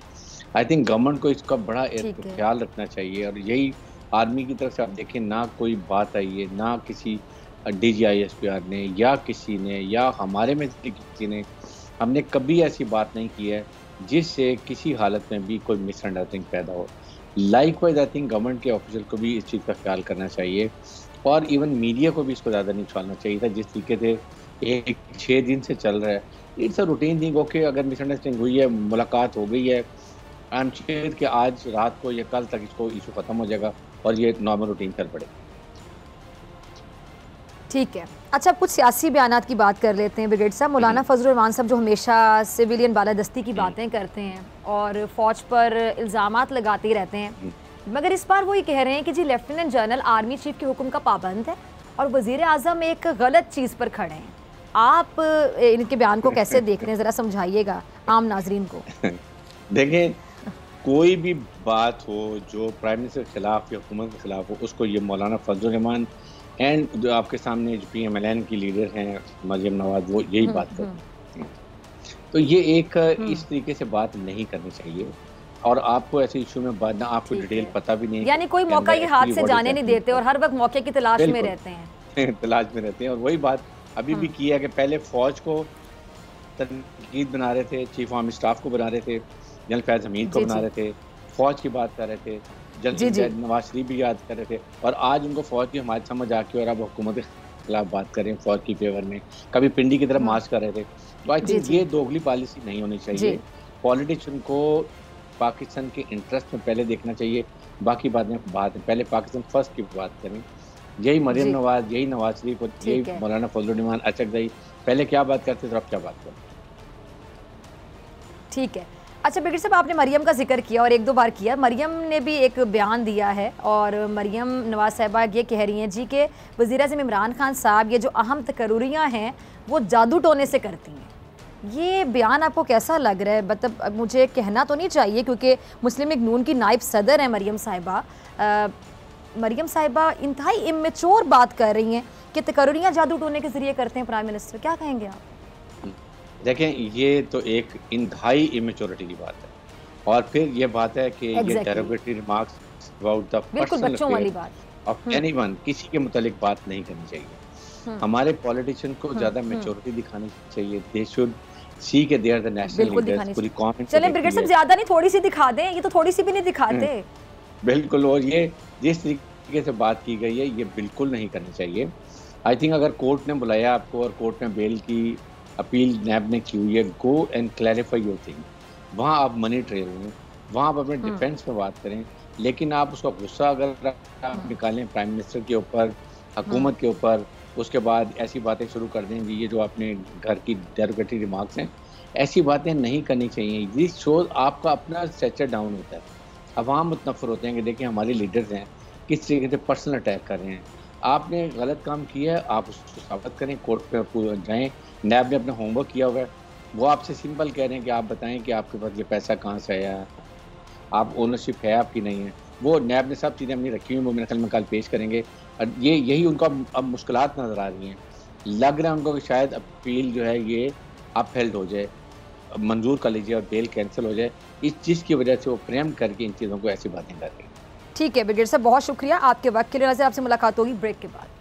आई थिंक गवर्नमेंट को इसका बड़ा ख्याल रखना चाहिए, और यही आर्मी की तरफ से आप देखें, ना कोई बात आई है, ना किसी DGISPR ने या किसी ने या हमारे में किसी ने, हमने कभी ऐसी बात नहीं की है जिससे किसी हालत में भी कोई मिसअंडरस्टैंडिंग पैदा हो। लाइकवाइज आई थिंक गवर्नमेंट के ऑफिसर को भी इस चीज़ का ख्याल करना चाहिए, और इवन मीडिया को भी इसको ज़्यादा नहीं उछालना चाहिए था। जिस तरीके से एक 6 दिन से चल रहा है, it's a routine thing. Okay, अगर मिसअंडरस्टैंडिंग हुई है, मुलाकात हो गई है, आई एम श्योर कि आज रात को या कल तक इसको इशू ख़त्म हो जाएगा और ये नॉर्मल रूटीन चल पड़ेगा। ठीक है। अच्छा, कुछ सियासी बयानात की बात कर लेते हैं ब्रिगेड साहब। मौलाना फजल रहमान साहब जो हमेशा सिविलियन बालादस्ती की बातें करते हैं और फ़ौज पर इल्ज़ामात लगाते ही रहते हैं, मगर इस बार वो ये कह रहे हैं कि जी लेफ्टिनेंट जनरल आर्मी चीफ के हुक्म का पाबंद है और वज़ीर आज़म एक गलत चीज़ पर खड़े हैं। आप इनके बयान को कैसे देख रहे हैं, ज़रा समझाइएगा आम नाजरीन को। देखें, कोई भी बात हो जो प्राइम मिनिस्टर के खिलाफ या हुकूमत के खिलाफ हो, उसको ये मौलाना फजल रहमान एंड जो आपके सामने जो PMLN की लीडर हैं मरियम नवाज, वो यही बात करते हैं। तो ये एक इस तरीके से बात नहीं करनी चाहिए, और आपको ऐसे इशू में बात ना, आपको डिटेल पता भी नहीं, यानी कोई मौका ये हाथ से जाने नहीं देते और हर वक्त मौके की तलाश में रहते हैं। तलाश में रहते हैं, और वही बात अभी भी की है कि पहले फौज को तनकीद बना रहे थे, चीफ आर्मी स्टाफ को बना रहे थे, जनरल फैज़ हमीद को बना रहे थे, फौज की बात कर रहे थे, जनरल नवाज शरीफ भी याद कर रहे थे, और आज उनको फौज की हमारी समझ आके और अब हुकूमत के खिलाफ बात कर रहे हैं फौज की फेवर में, कभी पिंडी की तरफ मार्च कर रहे थे। तो आई थिंक ये दोगली पॉलिसी नहीं होनी चाहिए। पॉलिटिशियन को पाकिस्तान के इंटरेस्ट में पहले देखना चाहिए, बाकी बातें बाद में, पहले पाकिस्तान फर्स्ट की बात करें। यही मरियम नवाज, यही नवाज शरीफ, यही मौलाना फजल रहमान अचकज़ई पहले क्या बात करते थे, अब क्या बात करते। ठीक है। अच्छा ब्रिगेड साहब, आपने मरियम का जिक्र किया और एक दो बार किया। मरियम ने भी एक बयान दिया है और मरियम नवाज साहिबा ये कह रही हैं जी कि वज़ीर-ए-आज़म इमरान खान साहब ये जो अहम तकर्रुरियाँ हैं वो जादू टोने से करती हैं। ये बयान आपको कैसा लग रहा है? मतलब मुझे कहना तो नहीं चाहिए क्योंकि मुस्लिम लीग नून की नायब सदर हैं मरियम साहिबा। मरियम साहिबा इंतहाई इमेच्योर बात कर रही हैं कि तकर्रुरियाँ जादू टोने के ज़रिए करते हैं प्राइम मिनिस्टर। क्या कहेंगे आप? देखें, ये तो एक इंतहाई इमेच्योरिटी की बात है, और फिर ये बात है कि ये derogatory remarks about the personal affair of anyone, किसी के मुतालिक बात नहीं करनी चाहिए। हमारे पॉलिटिशियन को ज़्यादा मैच्योरिटी दिखानी चाहिए। दे शुड सी के they are the national leaders. पूरी कौम चलें ब्रिगेड साहब, ज़्यादा नहीं, थोड़ी सी दिखा दें, ये तो थोड़ी सी भी नहीं दिखाते। बिल्कुल, और ये जिस तरीके से बात की गई है ये बिल्कुल नहीं करनी चाहिए। आई थिंक अगर कोर्ट ने बुलाया आपको और कोर्ट में बेल की अपील नैब ने की हुई है, go and clarify your thing. वहाँ आप मनी ट्रेल हुए, वहाँ आप अपने डिफेंस में बात करें, लेकिन आप उसका गुस्सा अगर आप निकालें प्राइम मिनिस्टर के ऊपर, हुकूमत के ऊपर, उसके बाद ऐसी बातें शुरू कर दें, ये जो अपने घर की डेरोगेटरी रिमार्क्स हैं, ऐसी बातें नहीं करनी चाहिए। दिस शोज आपका अपना स्टेचर डाउन होता है। अवाम मुतनफ़र होते हैं कि देखिए हमारे लीडर्स हैं किस तरीके से पर्सनल अटैक कर रहे हैं। आपने गलत काम किया है, आप उसको साबित करें, कोर्ट पे जाएं। नैब ने अपना होमवर्क किया हुआ है, वो आपसे सिंपल कह रहे हैं कि आप बताएं कि आपके पास ये पैसा कहाँ से आया, आप ओनरशिप है आपकी नहीं है, वो नैब ने सब चीज़ें अपनी रखी हुई, वो मेरे ख्याल में कल पेश करेंगे। ये यही उनका अब मुश्किलात नज़र आ रही हैं। लग रहा है उनको कि शायद अपील जो है ये अपहेल्ड हो जाए, मंजूर कर लीजिए और बेल कैंसिल हो जाए। इस चीज़ की वजह से वो प्रेम करके इन चीज़ों को ऐसी बातें कर रही हैं। ठीक है ब्रिगेडियर साहब, बहुत शुक्रिया आपके वक्त के लिए। नज़र आपसे मुलाकात होगी ब्रेक के बाद।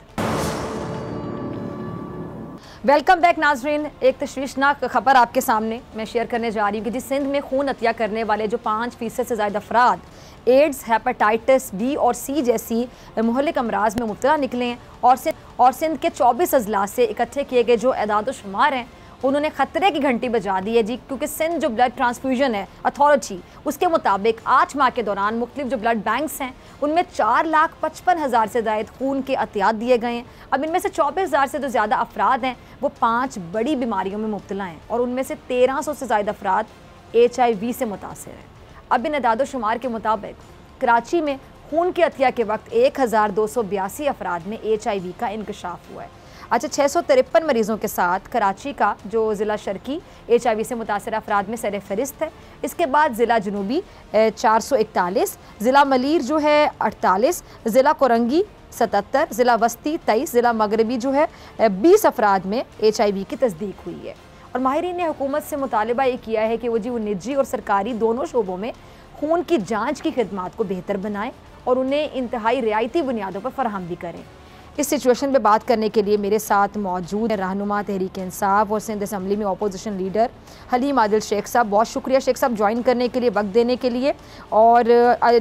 वेलकम बैक नाजरीन। एक तशवीशनाक खबर आपके सामने मैं शेयर करने जा रही हूँ कि जिस सिंध में खून अतिया करने वाले जो 5% से ज़्यादा अफराद एड्स, हेपेटाइटिस बी और सी जैसी मुहलिक अमराज में मुब्तला निकले हैं और सिंध के 24 अजला से इकट्ठे किए गए जो एदाद शुमार हैं उन्होंने ख़तरे की घंटी बजा दी है जी, क्योंकि सिंध जो ब्लड ट्रांसफ्यूजन है अथॉरिटी उसके मुताबिक 8 माह के दौरान मुख्तलिफ जो ब्लड बैंक्स हैं उनमें 4,55,000 से ज़ायद खून के अतियात दिए गए हैं। अब इनमें से 24,000 से जो ज़्यादा अफराद हैं वो 5 बड़ी बीमारियों में मुब्तला हैं और उनमें से 1300 से ज़ायद अफराद HIV से मुतासर हैं। अब इन एदाद शुमार के मुताबिक कराची में खून के अतिया के वक्त 1,282 अफराद में HIV का इंकशाफ हुआ है। अच्छा, 653 मरीज़ों के साथ कराची का जो ज़िला शर्की HIV से मुतासर अफराद में सर फहरिस्त है। इसके बाद ज़िला जनूबी 441, ज़िला मलीर जो है 48, ज़िला कोरंगी 77, ज़िला वस्ती 23, ज़िला मगरबी जो है 20 अफराद में HIV की तस्दीक हुई है। और माहिरीन ने हुकूमत से मुतालबा ये किया है कि वो निजी और सरकारी दोनों शोबों में खून की जाँच की खिदमात को बेहतर बनाएँ और उन्हें इंतहाई रियायती बुनियादों पर फराहम भी करें। इस सिचुएशन पे बात करने के लिए मेरे साथ मौजूद है रहनुमा तहरीक इंसाफ और सिंध असम्बली में अपोजिशन लीडर हलीम आदिल शेख साहब। बहुत शुक्रिया शेख साहब ज्वाइन करने के लिए, वक्त देने के लिए। और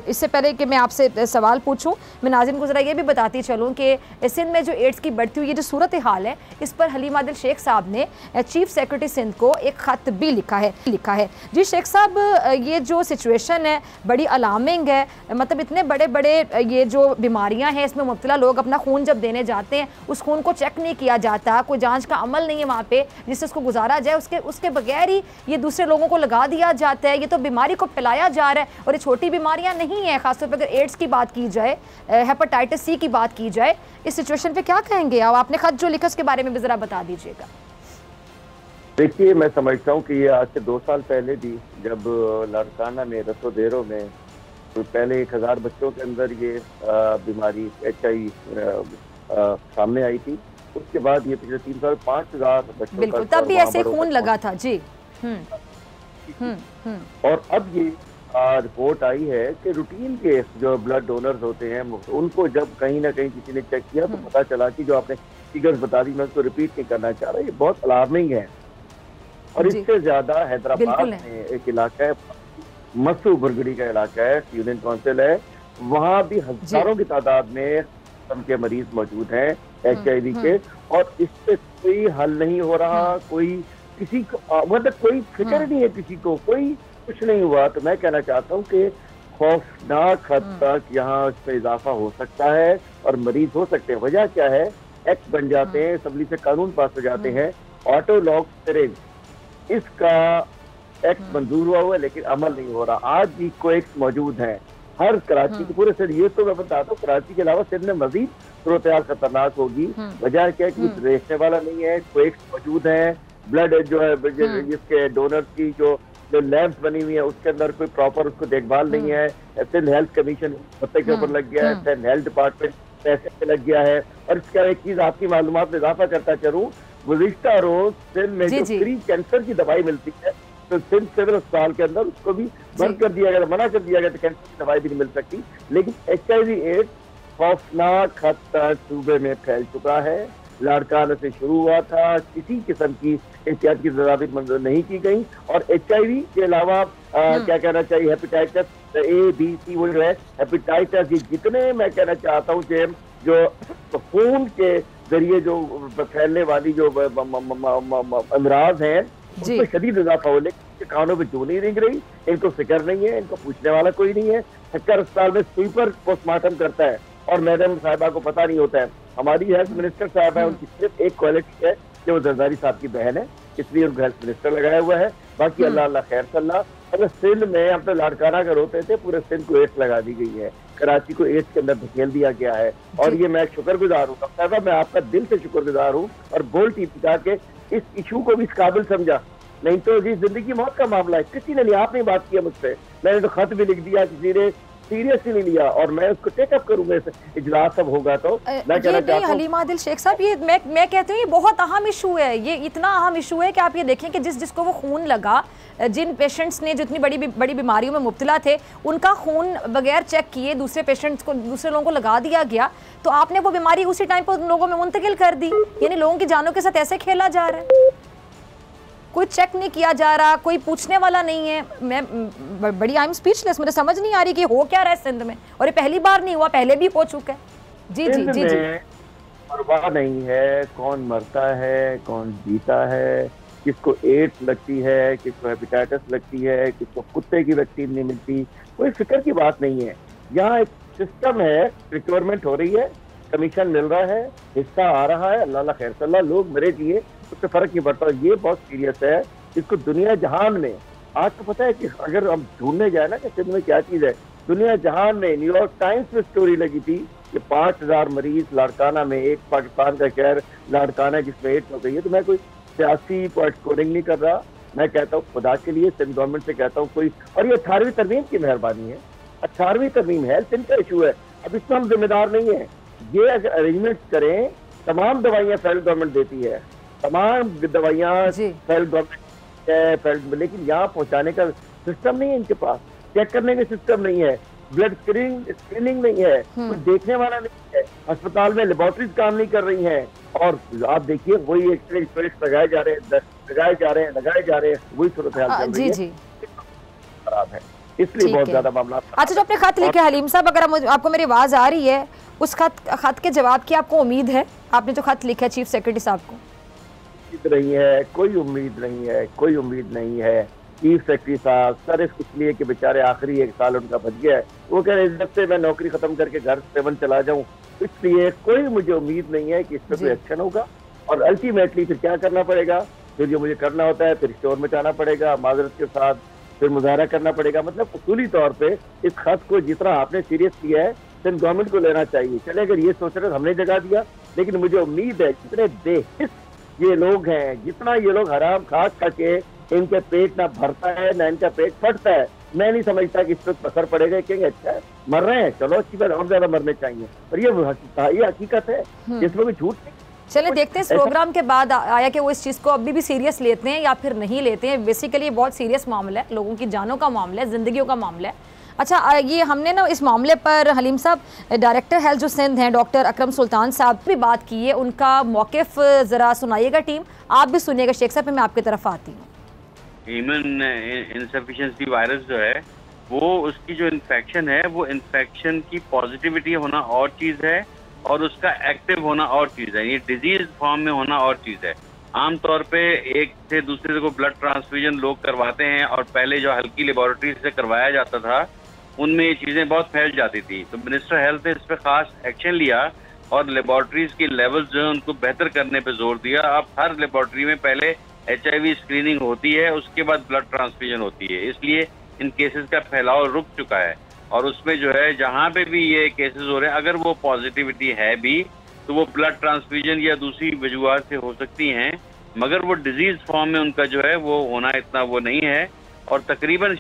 इससे पहले कि मैं आपसे सवाल पूछूं, मैं नाज़रीन को ज़रा ये भी बताती चलूं कि सिंध में जो एड्स की बढ़ती हुई ये जो सूरत हाल है इस पर हलीम आदिल शेख साहब ने चीफ सेक्रेटरी सिंध को एक ख़त भी लिखा है। जी शेख साहब, ये जो सिचुएशन है बड़ी अलार्मिंग है। मतलब इतने बड़े बड़े ये जो बीमारियाँ हैं इसमें मुब्तला लोग अपना खून जब देने जाते हैं उस खून को चेक नहीं किया जाता, कोई जांच का अमल नहीं है वहाँ पे जिससे उसको गुजारा जाए, उसके बगैर ही ये दूसरे लोगों को लगा दिया जाता है। ये तो बीमारी को फैलाया जा रहा है और ये छोटी बीमारियां नहीं है। खासतौर पर अगर एड्स की बात की जाए, हेपेटाइटिस सी की बात की जाए, इस सिचुएशन पे क्या कहेंगे आप? आपने खत जो लिखा उसके बारे में भी जरा बता दीजिएगा। देखिए, मैं समझता हूँ कि ये आज से 2 साल पहले भी जब लाड़काना में रसोदेरों में तो पहले 1000 बच्चों के अंदर ये बीमारी HIV सामने आई थी, उसके बाद ये पिछले 3 साल 5,000 बच्चों बिल्कुल, तब भी ऐसे खून लगा था जी। और अब ये रिपोर्ट आई है कि रूटीन के जो ब्लड डोनर्स होते हैं उनको जब कहीं ना कहीं किसी ने चेक किया तो पता चला कि जो आपने फिगर्स बता दी, मैं उसको रिपीट नहीं करना चाह रहा, ये बहुत अलार्मिंग है। और इससे ज्यादा हैदराबाद में एक इलाका है, मसू बुरगड़ी का इलाका है, यूनियन काउंसिल है, वहाँ भी हजारों की तादाद में के मरीज मौजूद हैं HIV के, और इससे कोई हल नहीं हो रहा, कोई किसी को मतलब कोई फिक्र नहीं है, किसी को कोई कुछ नहीं हुआ। तो मैं कहना चाहता हूँ कि खौफनाक हद तक यहाँ इसमें इजाफा हो सकता है और मरीज हो सकते हैं। वजह क्या है? एक्ट बन जाते हैं, असम्बली से कानून पास हो जाते हैं, ऑटोलॉग सिरिंज, इसका एक्ट मंजूर हुआ है लेकिन अमल नहीं हो रहा। आज भी कोएक्स मौजूद हैं हर कराची के पूरे सिंध। ये तो मैं बताता हूँ, कराची के अलावा सिंध में मजीद सूरत-ए-हाल खतरनाक होगी। वजह क्या है कि कुछ रेखने वाला नहीं है, कोएक्स मौजूद है, ब्लड जो है जिसके डोनर्स की जो लैब्स बनी हुई है उसके अंदर कोई प्रॉपर उसको देखभाल नहीं है। सिंध हेल्थ कमीशन पत्ते के ऊपर लग गया है, सिंध हेल्थ डिपार्टमेंट पैसे पे लग गया है। और इसका एक चीज आपकी मालूमात में इजाफा करता चलूं, गुज़िश्ता रोज सिंध में जो फ्री कैंसर की दवाई मिलती है तो सिंध सिविल अस्पताल के अंदर उसको भी बंद कर दिया गया, मना कर दिया गया, तो कैंसर की दवाई भी नहीं मिल सकती। लेकिन HIV एड्स खौफनाक हद तक सूबे में फैल चुका है। लाड़काना से शुरू हुआ था, किसी किस्म की एहतियात की तदाबीर मंजूर नहीं की गई। और HIV के अलावा क्या कहना चाहिए, हेपेटाइटिस A, B, C वो जो है हेपेटाइटिस, ये जितने मैं कहना चाहता हूँ कि जो खून के जरिए जो फैलने वाली जो अमराज हैं उसमें शदीद इजाफा हो, लेकिन कानों पे जो नहीं रिंग रही, इनको फिक्र नहीं है, इनको पूछने वाला कोई नहीं है। हक्कर अस्पताल में स्वीपर पोस्टमार्टम करता है और मैडम साहिबा को पता नहीं होता है। हमारी हेल्थ मिनिस्टर साहब है, उनकी सिर्फ एक क्वालिटी है कि वो जरदारी साहब की बहन है, इसलिए उनको हेल्थ मिनिस्टर लगाया हुआ है। बाकी अल्लाह अल्लाह खैर सल्ला। अगर सिंध में हम तो लाड़काना का रोते थे, पूरे सिंध को एड्स लगा दी गई है, कराची को एड्स के अंदर धकेल दिया गया है। और ये मैं शुक्रगुजार हूँ साहबा, मैं आपका दिल से शुक्रगुजार हूँ और बोल्ड टीपी के इस इशू को भी इस काबिल समझा। नहीं तो जी जिंदगी मौत का मामला है, किसी ने नहीं, आपने बात किया मुझसे मैंने तो खत भी लिख दिया, किसी ने सीरियसली नहीं लिया, और मैं उसको टेकअप करूंगा, इजलास सब होगा तो मैं कहना चाहता हूं। हलीमा आदिल शेख साहब, ये मैं कहती हूँ ये बहुत अहम इशू है, ये इतना अहम इशू है कि आप ये देखें कि जिसको वो खून लगा, जिन पेशेंट्स ने जितनी बड़ी बीमारियों में मुब्तला थे, उनका खून बगैर चेक किए दूसरे पेशेंट्स को, दूसरे लोगों को लगा दिया गया, तो आपने वो बीमारी उसी टाइम पर उन लोगों में मुंतकिल कर दी। यानी लोगों की जानों के साथ ऐसे खेला जा रहा है, कोई चेक नहीं किया जा रहा, कोई पूछने वाला नहीं है। मैं बड़ी आई एम स्पीचलेस, मुझे समझ नहीं आ रही कि हो क्या रहा है सिंध में, और ये पहली बार नहीं हुआ, पहले भी हो चुका है। जी जी जी जी। परवाह नहीं है कौन मरता है, कौन जीता है, किसको एड्स लगती है, किसको हेपेटाइटिस लगती है, किसको कुत्ते की वैक्सीन नहीं मिलती, कोई फिक्र की बात नहीं है। यहाँ एक सिस्टम है, रिक्वायरमेंट हो रही है, कमीशन मिल रहा है, हिस्सा आ रहा है, अल्लाह खैर सल्ला, लोग मरे जिए, उससे फर्क नहीं पड़ता। ये बहुत सीरियस है, इसको दुनिया जहान में, आज तो पता है कि अगर हम ढूंढने जाए ना कि सिंध में क्या चीज है, दुनिया जहान में न्यूयॉर्क टाइम्स में स्टोरी लगी थी कि 5000 मरीज लाड़काना में, एक पाकिस्तान का शहर लाड़काना जिसमें एड्स हो गई है। तो मैं कोई सियासी पॉइंट स्कोरिंग नहीं कर रहा, मैं कहता हूँ खुदा के लिए सिंध गवर्नमेंट से कहता हूँ कोई, और ये 18वीं तरमीम की मेहरबानी है, 18वीं तरमीम है, सिंध का इशू है, अब इसमें हम जिम्मेदार नहीं है। ये अगर अरेंजमेंट करें, तमाम दवाइयाँ फेडरल गवर्नमेंट देती है, तमाम दवाइयाँ फेडरल गवर्नमेंट है, लेकिन यहाँ पहुँचाने का सिस्टम नहीं है इनके पास, चेक करने का सिस्टम नहीं है, ब्लड स्क्रीनिंग नहीं है, कुछ देखने वाला नहीं है, अस्पताल में लेबोरेटरीज काम नहीं कर रही हैं, और आप देखिए वही एक्सरे लगाए जा रहे हैं, वही सूरत हाल चल रही है, खराब है, इसलिए बहुत ज्यादा मामला। अच्छा, जो आपने खत लिखे हलीम साहब, अगर आपको मेरी आवाज आ रही है, उस खत के जवाब की आपको उम्मीद है? आपने जो खत लिखा है चीफ सेक्रेटरी साहब को, नहीं है, कोई उम्मीद नहीं है, कोई उम्मीद नहीं है। चीफ सेक्रेटरी साहब सर इसलिए कि बेचारे आखिरी 1 साल उनका बच गया है, वो कह रहे जब से मैं नौकरी खत्म करके घर 7 चला जाऊं, इसलिए कोई मुझे उम्मीद नहीं है कि इस पर कोई एक्शन होगा। और अल्टीमेटली फिर क्या करना पड़ेगा, फिर जो मुझे करना होता है, फिर स्टोर में जाना पड़ेगा माजरत के साथ, फिर मुजाहरा करना पड़ेगा। मतलब उसूली तौर पे इस खत को जितना आपने सीरियस किया है, सिंध गवर्नमेंट को लेना चाहिए। चले अगर ये सोच रहे हमने जगा दिया, लेकिन मुझे उम्मीद है जितने बेहिस ये लोग हैं, जितना ये लोग हराम खा के इनके पेट ना भरता है ना इनका पेट फटता है, मैं नहीं समझता कि इस पर असर पड़ेगा। कहेंगे अच्छा है, मर रहे हैं, चलो अच्छी बात, और ज्यादा मरने चाहिए, पर ये हकीकत है, इसमें भी झूठ नहीं। चले देखते हैं इस प्रोग्राम के बाद आया कि वो इस चीज़ को अभी भी सीरियस लेते हैं या फिर नहीं लेते हैं। बेसिकली ये बहुत सीरियस मामला है, लोगों की जानों का मामला है, जिंदगियों का मामला है। अच्छा, ये हमने ना इस मामले पर हलीम साहब, डायरेक्टर हेल्थ जो सिंध हैं डॉक्टर अकरम सुल्तान साहब भी बात की है, उनका मौक़िफ़ ज़रा सुनाइएगा टीम, आप भी सुनिएगा शेख साहब, मैं आपकी तरफ आती हूँ। ह्यूमन इनसफिशिएंसी वायरस जो है, वो उसकी जो इन्फेक्शन है, वो इन्फेक्शन की पॉजिटिविटी होना और चीज़ है और उसका एक्टिव होना और चीज़ है। ये डिजीज फॉर्म में होना और चीज़ है। आमतौर पे एक से दूसरे को ब्लड ट्रांसफ्यूजन लोग करवाते हैं, और पहले जो हल्की लेबोरेटरी से करवाया जाता था उनमें ये चीज़ें बहुत फैल जाती थी। तो मिनिस्टर हेल्थ ने इस पर खास एक्शन लिया और लेबोरेटरीज की लेवल्स जो है उनको बेहतर करने पे जोर दिया। अब हर लेबोरेटरी में पहले HIV स्क्रीनिंग होती है, उसके बाद ब्लड ट्रांसफ्यूजन होती है, इसलिए इन केसेस का फैलाव रुक चुका है। और उसमें जो है जहाँ पे भी ये केसेस हो रहे हैं, अगर वो पॉजिटिविटी है भी तो वो ब्लड ट्रांसफ्यूजन या दूसरी वजूहत से हो सकती हैं, मगर वो डिजीज फॉर्म में उनका जो है वो होना इतना वो नहीं है। और तकरीबन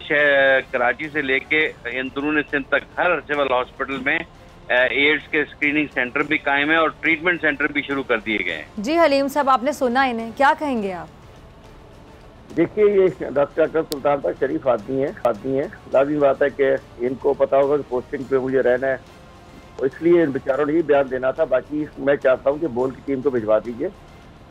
कराची से लेके अंदरून सिंध तक हर सिविल हॉस्पिटल में एड्स के स्क्रीनिंग सेंटर भी कायम है और ट्रीटमेंट सेंटर भी शुरू कर दिए गए हैं। जी हलीम साहब, आपने सुना इन्हें, क्या कहेंगे आप? देखिए, ये डॉक्टर अकरम सुल्तान साहब शरीफ आदमी है, लाजिम बात है कि इनको पता होगा कि पोस्टिंग पे मुझे रहना है, तो इसलिए इन बेचारों ने ही बयान देना था। बाकी मैं चाहता हूँ कि बोल की टीम को भिजवा दीजिए।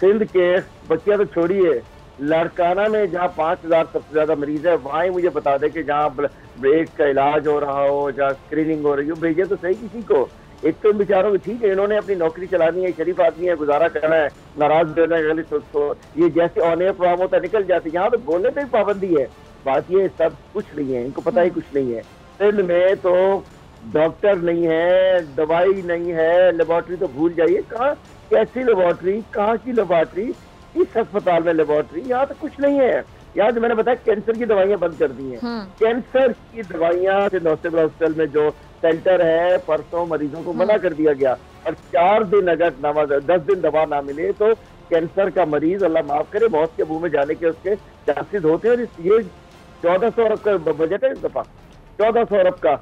सिंध के बच्चियाँ तो छोड़िए, लाड़काना में जहाँ 5000 सबसे ज्यादा मरीज है, वहाँ ही मुझे बता दे कि जहाँ ब्रेक का इलाज हो रहा हो, जहाँ स्क्रीनिंग हो रही हो, भेजिए तो सही किसी को। एक तो बेचारों को ठीक है, इन्होंने अपनी नौकरी चलानी है, शरीफ आदमी है, गुजारा करना है, नाराज देना है, ये जैसे ऑन एयर प्रोग्राम होता है निकल जाते हैं। यहाँ तो बोलने पे भी पाबंदी है। बात ये सब कुछ नहीं है, इनको पता ही कुछ नहीं है। सिंध में तो डॉक्टर नहीं है, दवाई नहीं है, लेबोरेटरी तो भूल जाइए। कहाँ कैसी लेबोरेटरी, कहाँ की लेबोरेटरी, इस अस्पताल में लेबोरेटरी, यहाँ तो कुछ नहीं है। यहाँ जो मैंने बताया कैंसर की दवाइयाँ बंद कर दी हैं। कैंसर की दवाइयाँ से नौसिफ हॉस्पिटल में जो सेंटर है, परसों मरीजों को मना कर दिया गया, और 4 दिन अगर 10 दिन दवा ना मिले तो कैंसर का मरीज, अल्लाह माफ करे, मौत के मुंह में जाने के उसके चांसेस होते हैं। और ये 1400 अरब का बजट है इस दफा, 1400 अरब का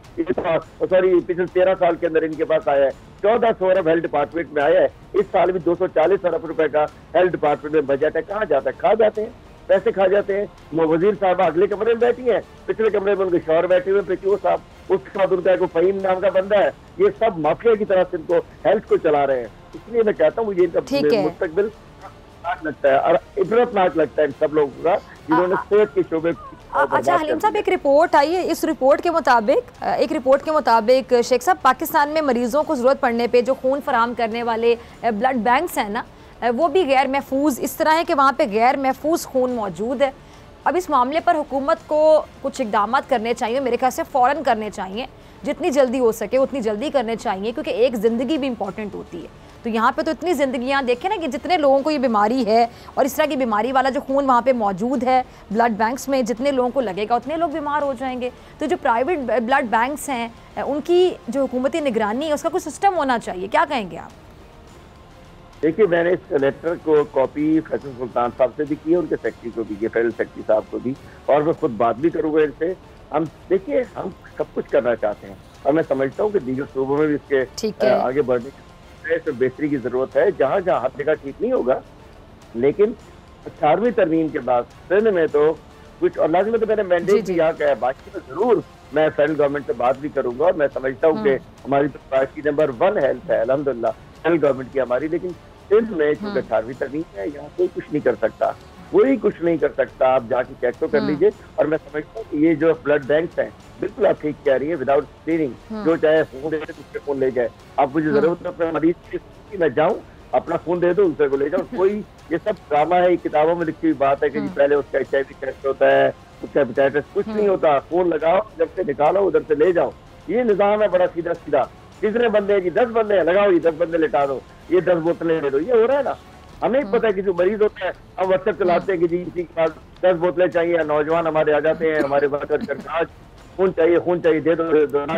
सॉरी पिछले 13 साल के अंदर इनके पास आया है। 1400 अरब हेल्थ डिपार्टमेंट में आया है। इस साल भी 240 अरब रुपए का हेल्थ डिपार्टमेंट में बजट है। कहाँ जाता है? खा जाते हैं, पैसे खा जाते हैं। वजीर साहब अगले कमरे में बैठी है, पिछले कमरे में उनके शौहर बैठे हुए पीटीओ साहब, उसके बाद उनका एक फहीम नाम का बंदा है। ये सब माफिया की तरह से इनको हेल्थ को चला रहे हैं। इसलिए मैं कहता हूँ मुझे इनका मुस्तकबिल लगता है और इबरतनाक लगता है इन सब लोगों का जिन्होंने सेहत के शोबे। अच्छा हलीम साहब, एक रिपोर्ट आई है, इस रिपोर्ट के मुताबिक शेख साहब, पाकिस्तान में मरीजों को ज़रूरत पड़ने पे जो खून फराम करने वाले ब्लड बैंक्स हैं ना, वो भी गैर महफूज इस तरह है कि वहाँ पे गैर महफूज खून मौजूद है। अब इस मामले पर हुकूमत को कुछ इक़दाम करने चाहिए, मेरे ख्याल से फ़ौरन करने चाहिए, जितनी जल्दी हो सके उतनी जल्दी करने चाहिए, क्योंकि एक ज़िंदगी भी इम्पॉर्टेंट होती है। तो यहाँ पे तो इतनी ज़िंदगियाँ देखें ना कि जितने लोगों को ये बीमारी है और इस तरह की बीमारी वाला जो खून वहाँ पे मौजूद है ब्लड बैंक्स में, जितने लोगों को लगेगा उतने लोग बीमार हो जाएंगे। तो जो प्राइवेट ब्लड बैंक्स हैं उनकी जो हुकूमती निगरानी है उसका कुछ सिस्टम होना चाहिए, क्या कहेंगे आप? देखिए, मैंने इस लेटर को कॉपी फैसल सुल्तान साहब से भी की है, उनके सेक्रेटरी को भी की, फेडरल सेक्रेटरी साहब को भी, और मैं खुद बात भी करूँगा इनसे। हम देखिए, हम सब कुछ करना चाहते हैं और मैं समझता हूँ कि दीगर सूबों में भी इसके आगे बढ़ने की बेहतरी की जरूरत है। जहाँ जहाँ हर जगह ठीक नहीं होगा, लेकिन 18वीं तरमीम के बाद सिंध में तो कुछ, और लाजिम तो मैंने मैंडेट भी यहाँ का है, बाकी तो जरूर मैं फेडरल गवर्नमेंट से बात भी करूंगा। और मैं समझता हूँ कि हमारी तो प्रायोरिटी नंबर 1 हेल्थ है अल्हम्दुलिल्लाह फेडरल गवर्नमेंट की हमारी, लेकिन सिंध में चूंकि 18वीं तरमीम है, यहाँ कोई कुछ नहीं कर सकता, कोई कुछ नहीं कर सकता। आप जाके चेक तो कर लीजिए। और मैं समझता हूँ कि ये जो ब्लड बैंक्स हैं, बिल्कुल आप ठीक कह रही है, विदाउट स्क्रीनिंग, जो चाहे खून दे दे दूसरे खून ले जाए। आप मुझे जरूरत है अपने मरीज की मैं जाऊँ अपना खून दे दो दूसरे को ले जाओ। कोई ये सब ड्रामा है, किताबों में लिखी हुई बात है कि पहले उसका HIV टेस्ट होता है, उसका हेपेटाइटिस, कुछ नहीं होता। खून लगाओ, जब से निकालो उधर से ले जाओ। ये निजाम है बड़ा सीधा सीधा। कितने बंदे हैं जी? 10 बंदे हैं, लगाओ, ये 10 बंदे लिटा दो, ये 10 बोतलें दे दो। ये हो रहा है ना। हमें पता है कि जो मरीज होते हैं, हम व्हाट्सएप चलाते हैं कि जी किसी के पास 10 बोतलें चाहिए, नौजवान हमारे आ जाते हैं, हमारे वर्कर आज खून चाहिए दे दो,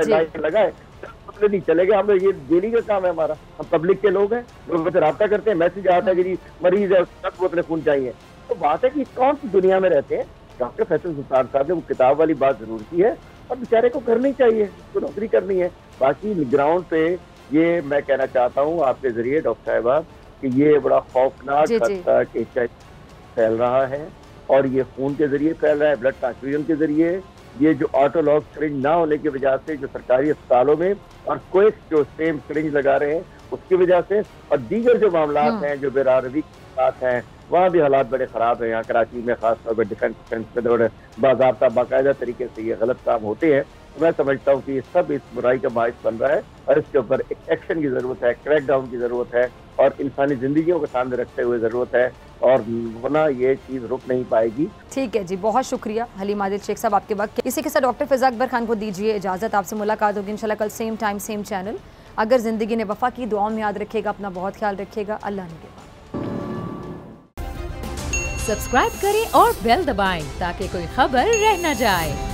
लाइन लगाए, 10 बोतलें नहीं चलेगा। हम ये डेली का काम है हमारा, हम पब्लिक के लोग हैं, लोगों से रब्ता करते हैं, मैसेज आता है कि जी मरीज है 10 बोतलें खून चाहिए। तो बात है कि कौन सी दुनिया में रहते हैं। डॉक्टर फैसल सुल्तान साहब ने वो किताब वाली बात जरूर की है और बेचारे को करनी चाहिए, उसको नौकरी करनी है। बाकी ग्राउंड पे ये मैं कहना चाहता हूँ आपके जरिए डॉक्टर साहिबा कि ये बड़ा खौफनाक हद तक HIV फैल रहा है और ये खून के जरिए फैल रहा है, ब्लड ट्रांसफ्यूजन के जरिए। ये जो ऑटोलॉग सिरिंज ना होने की वजह से जो सरकारी अस्पतालों में और कोई जो सेम सिरिंज लगा रहे हैं उसकी वजह से, और दीगर जो मामला हैं जो बेरारवी के साथ हैं, वहाँ भी हालात बड़े खराब हैं। यहाँ कराची में खासतौर पर डिफेंस में बाज़ाब्ता बाकायदा तरीके से ये गलत काम होते हैं। मैं समझता हूँ कि सब इस बुराई का बायस बन रहा है और इसके ऊपर एक एक्शन की जरूरत है, क्रैक डाउन की जरूरत है और इंसानी जिंदगियों को सामने रखते हुए जरूरत है, और वरना ये चीज रुक नहीं पाएगी। ठीक है जी, बहुत शुक्रिया हलीम आदिल शेख साहब आपके वक्त। इसी के साथ डॉक्टर फिजा अकबर खान को दीजिए इजाजत। आपसे मुलाकात होगी इंशाल्लाह कल सेम टाइम सेम चैनल। अगर जिंदगी ने वफा की, दुआओं में याद रखिएगा, अपना बहुत ख्याल रखिएगा। अल्लाह ने सब्सक्राइब करें और बेल दबाएं ताकि कोई खबर रह न जाए।